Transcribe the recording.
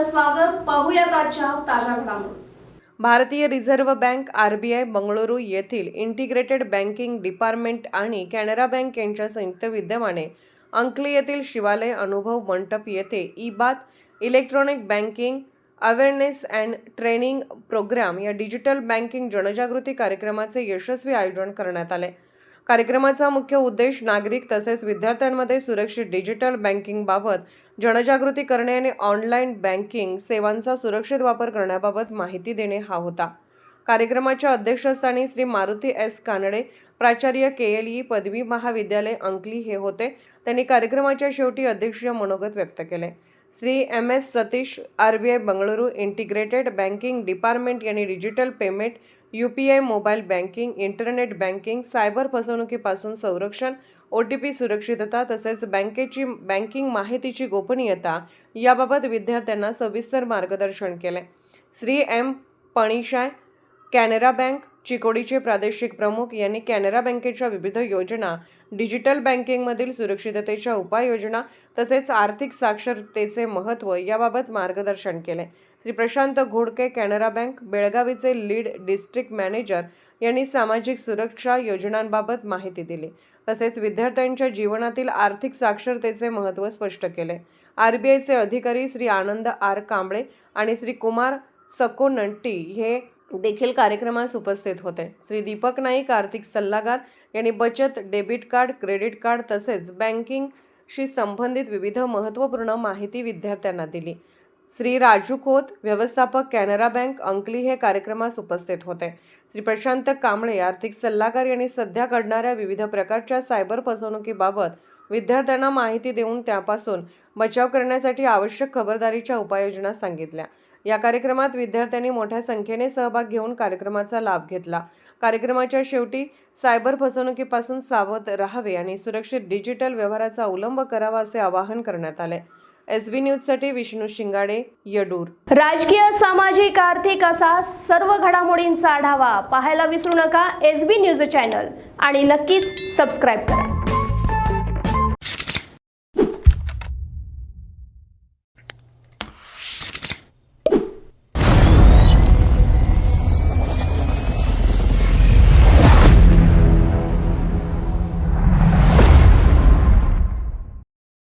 आपलं स्वागत. पाहूयात आजच्या ताज्या घडामोडी. भारतीय रिझर्व्ह बँक आरबीआय बंगळुरू येथील इंटिग्रेटेड बँकिंग डिपार्टमेंट आणि कॅनरा बँक यांच्या संयुक्त विद्यमाने अंकली येथील शिवालय अनुभव मंडप येथे eBAAT electronic banking awareness and training programme या डिजिटल बँकिंग जनजागृती कार्यक्रमाचे यशस्वी आयोजन करण्यात आले. कार्यक्रमाचा मुख्य उद्देश नागरिक तसेच विद्यार्थ्यांमध्ये सुरक्षित डिजिटल बँकिंगबाबत जनजागृती करणे आणि ऑनलाईन बँकिंग सेवांचा सुरक्षित वापर करण्याबाबत माहिती देणे हा होता. कार्यक्रमाच्या अध्यक्षस्थानी श्री मारुती एस कानडे, प्राचार्य KLE पदवी महाविद्यालय अंकली हे होते. त्यांनी कार्यक्रमाच्या शेवटी अध्यक्षीय मनोगत व्यक्त केले. Shri MS Satish, RBI Bengaluru integrated banking department यांनी digital payment, UPI mobile banking, internet banking, cyber फसवणुकीपासून संरक्षण, OTP सुरक्षितता तसेच बँकेची बँकिंग माहितीची गोपनीयता याबाबत विद्यार्थ्यांना सविस्तर मार्गदर्शन केले. श्री M पणिशाय, कॅनरा बँक चिकोडीचे प्रादेशिक प्रमुख यांनी कॅनरा बँकेच्या विविध योजना, डिजिटल बँकिंगमधील सुरक्षिततेच्या उपाययोजना तसेच आर्थिक साक्षरतेचे महत्त्व याबाबत मार्गदर्शन केले. श्री प्रशांत घोडके, कॅनरा बँक बेळगावीचे लीड डिस्ट्रिक्ट मॅनेजर यांनी सामाजिक सुरक्षा योजनांबाबत माहिती दिली तसेच विद्यार्थ्यांच्या जीवनातील आर्थिक साक्षरतेचे महत्त्व स्पष्ट केले. आरबीआयचे अधिकारी श्री आनंद R कांबळे आणि श्री कुमार सकोनट्टी हे देखील कार्यक्रमास उपस्थित होते. श्री दीपक नाईक, आर्थिक सल्लागार यांनी बचत, डेबिट कार्ड, क्रेडिट कार्ड तसेच बँकिंगशी संबंधित विविध महत्त्वपूर्ण माहिती विद्यार्थ्यांना दिली. श्री राजू खोत, व्यवस्थापक कॅनरा बँक अंकली हे कार्यक्रमास उपस्थित होते. श्री प्रशांत कांबळे, आर्थिक सल्लागार यांनी सध्या घडणाऱ्या विविध प्रकारच्या सायबर फसवणुकीबाबत विद्यार्थ्यांना माहिती देऊन त्यापासून बचाव करण्यासाठी आवश्यक खबरदारीच्या उपाययोजना सांगितल्या. या कार्यक्रमात विद्यार्थ्यांनी मोठ्या संख्येने सहभाग घेऊन कार्यक्रमाचा लाभ घेतला. कार्यक्रमाच्या शेवटी सायबर फसवणुकीपासून सावध राहावे आणि सुरक्षित डिजिटल व्यवहाराचा अवलंब करावा असे आवाहन करण्यात आले. SB न्यूजसाठी विष्णू शिंगाडे, येडूर. राजकीय, सामाजिक, आर्थिक असा सर्व घडामोडींचा आढावा पाहायला विसरू नका SB न्यूज चॅनल आणि नक्कीच सबस्क्राईब करा.